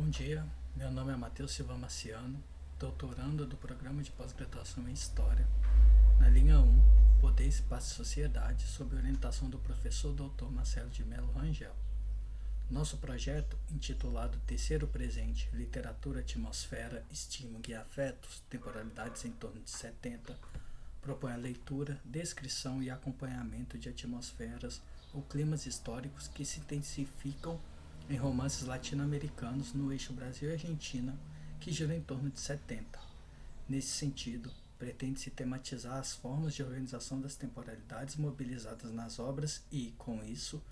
Bom dia, meu nome é Matheus Silva Marciano, doutorando do Programa de Pós-Graduação em História, na linha 1, Poder, Espaço e Sociedade, sob orientação do professor Dr. Marcelo de Mello Rangel. Nosso projeto, intitulado Terceiro Presente, Literatura, Atmosfera, Estímulo e Afetos, Temporalidades em torno de 70, propõe a leitura, descrição e acompanhamento de atmosferas ou climas históricos que se intensificam em romances latino-americanos no eixo Brasil e Argentina, que giram em torno de 70. Nesse sentido, pretende-se tematizar as formas de organização das temporalidades mobilizadas nas obras e, com isso,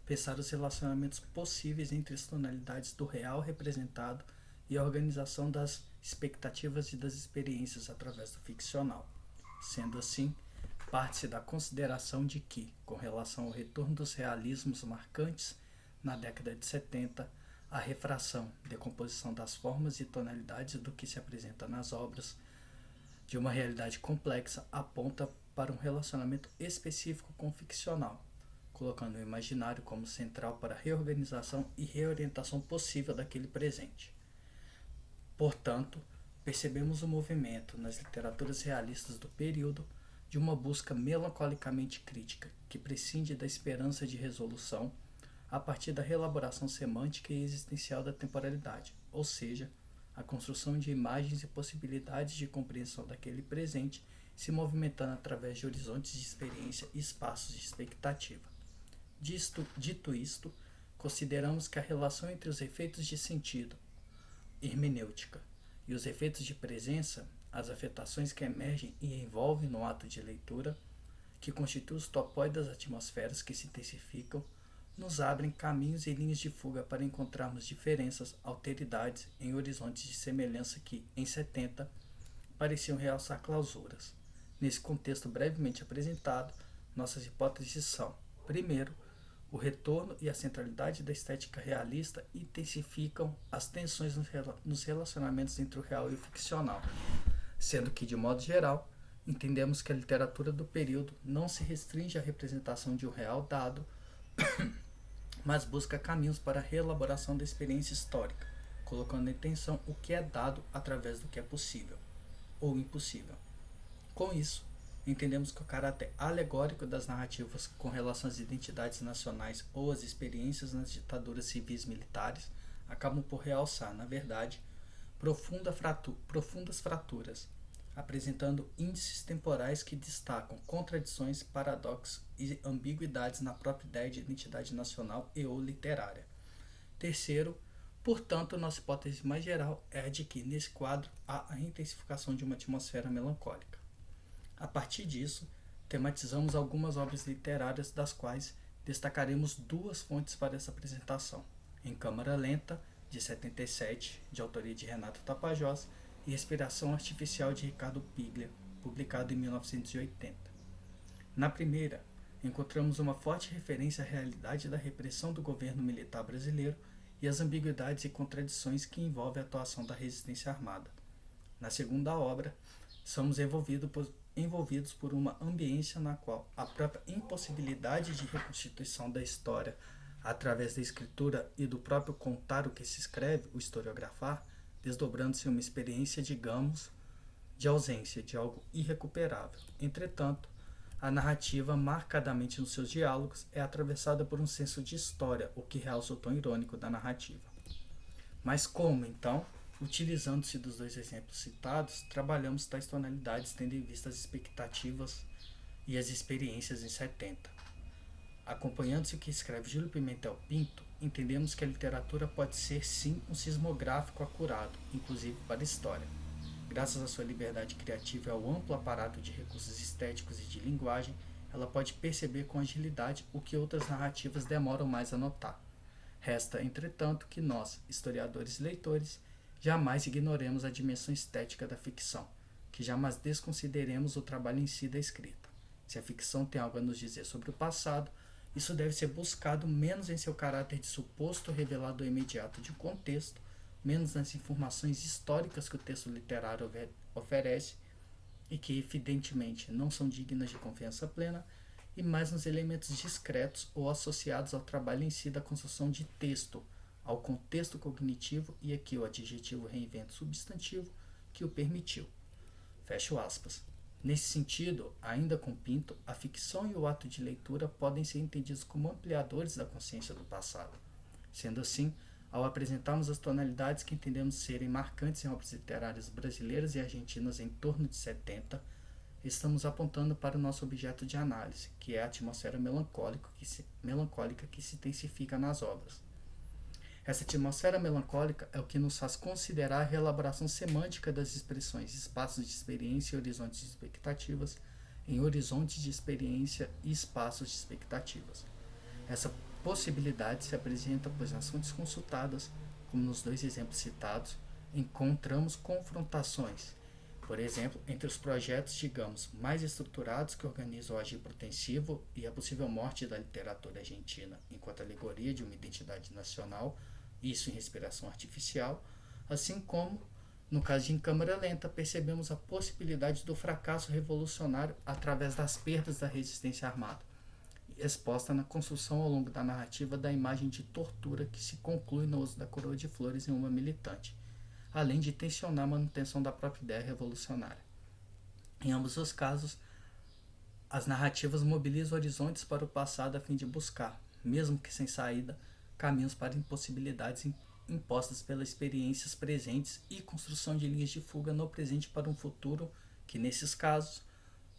pensar os relacionamentos possíveis entre as tonalidades do real representado e a organização das expectativas e das experiências através do ficcional. Sendo assim, parte-se da consideração de que, com relação ao retorno dos realismos marcantes na década de 70, a refração, decomposição das formas e tonalidades do que se apresenta nas obras de uma realidade complexa aponta para um relacionamento específico com o ficcional, colocando o imaginário como central para a reorganização e reorientação possível daquele presente. Portanto, percebemos o movimento nas literaturas realistas do período de uma busca melancolicamente crítica, que prescinde da esperança de resolução a partir da reelaboração semântica e existencial da temporalidade, ou seja, a construção de imagens e possibilidades de compreensão daquele presente se movimentando através de horizontes de experiência e espaços de expectativa. Dito isto, consideramos que a relação entre os efeitos de sentido, hermenêutica, e os efeitos de presença, as afetações que emergem e envolvem no ato de leitura, que constituem os topóides das atmosferas que se intensificam, nos abrem caminhos e linhas de fuga para encontrarmos diferenças, alteridades em horizontes de semelhança que, em 70, pareciam realçar clausuras. Nesse contexto brevemente apresentado, nossas hipóteses são: primeiro, o retorno e a centralidade da estética realista intensificam as tensões nos relacionamentos entre o real e o ficcional, sendo que, de modo geral, entendemos que a literatura do período não se restringe à representação de um real dado, mas busca caminhos para a reelaboração da experiência histórica, colocando em tensão o que é dado através do que é possível ou impossível. Com isso, entendemos que o caráter alegórico das narrativas com relação às identidades nacionais ou às experiências nas ditaduras civis militares acabam por realçar, na verdade, profundas fraturas, apresentando índices temporais que destacam contradições, paradoxos e ambiguidades na própria ideia de identidade nacional e ou literária. Terceiro, portanto, nossa hipótese mais geral é a de que, nesse quadro, há a intensificação de uma atmosfera melancólica. A partir disso, tematizamos algumas obras literárias, das quais destacaremos duas fontes para essa apresentação: Em Câmara Lenta, de 77, de autoria de Renato Tapajós, e Respiração Artificial, de Ricardo Piglia, publicado em 1980. Na primeira, encontramos uma forte referência à realidade da repressão do governo militar brasileiro e as ambiguidades e contradições que envolvem a atuação da resistência armada. Na segunda obra, somos envolvidos por uma ambiência na qual a própria impossibilidade de reconstituição da história através da escritura e do próprio contar o que se escreve, o historiografar, desdobrando-se uma experiência, digamos, de ausência de algo irrecuperável. Entretanto, a narrativa, marcadamente nos seus diálogos, é atravessada por um senso de história, o que realça o tom irônico da narrativa. Mas como, então, utilizando-se dos dois exemplos citados, trabalhamos tais tonalidades tendo em vista as expectativas e as experiências em 70? Acompanhando-se o que escreve Júlio Pimentel Pinto, entendemos que a literatura pode ser sim um sismográfico acurado, inclusive para a história. Graças à sua liberdade criativa e ao amplo aparato de recursos estéticos e de linguagem, ela pode perceber com agilidade o que outras narrativas demoram mais a notar. Resta, entretanto, que nós, historiadores e leitores, jamais ignoremos a dimensão estética da ficção, que jamais desconsideremos o trabalho em si da escrita. Se a ficção tem algo a nos dizer sobre o passado, isso deve ser buscado menos em seu caráter de suposto revelador imediato de um contexto, menos nas informações históricas que o texto literário oferece e que, evidentemente, não são dignas de confiança plena, e mais nos elementos discretos ou associados ao trabalho em si da construção de texto, ao contexto cognitivo, e aqui o adjetivo reinventa o substantivo, que o permitiu. Fecho aspas. Nesse sentido, ainda com Pinto, a ficção e o ato de leitura podem ser entendidos como ampliadores da consciência do passado. Sendo assim, ao apresentarmos as tonalidades que entendemos serem marcantes em obras literárias brasileiras e argentinas em torno de 70, estamos apontando para o nosso objeto de análise, que é a atmosfera melancólica que se intensifica nas obras. Essa atmosfera melancólica é o que nos faz considerar a reelaboração semântica das expressões espaços de experiência e horizontes de expectativas em horizontes de experiência e espaços de expectativas. Essa possibilidade se apresenta pois nas fontes consultadas, como nos dois exemplos citados, encontramos confrontações, por exemplo, entre os projetos, digamos, mais estruturados que organizam o agir protensivo e a possível morte da literatura argentina enquanto alegoria de uma identidade nacional, isso em respiração artificial, assim como, no caso de Em Câmara Lenta, percebemos a possibilidade do fracasso revolucionário através das perdas da resistência armada, exposta na construção ao longo da narrativa da imagem de tortura que se conclui no uso da coroa de flores em uma militante, além de tensionar a manutenção da própria ideia revolucionária. Em ambos os casos, as narrativas mobilizam horizontes para o passado a fim de buscar, mesmo que sem saída, caminhos para impossibilidades impostas pelas experiências presentes e construção de linhas de fuga no presente para um futuro que, nesses casos,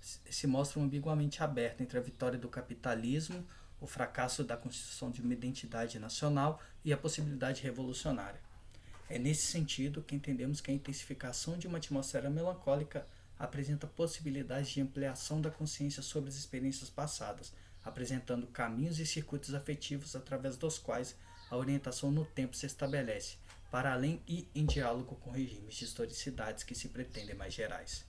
se mostra ambiguamente aberto entre a vitória do capitalismo, o fracasso da constituição de uma identidade nacional e a possibilidade revolucionária. É nesse sentido que entendemos que a intensificação de uma atmosfera melancólica apresenta possibilidades de ampliação da consciência sobre as experiências passadas, apresentando caminhos e circuitos afetivos através dos quais a orientação no tempo se estabelece, para além e em diálogo com regimes de historicidades que se pretendem mais gerais.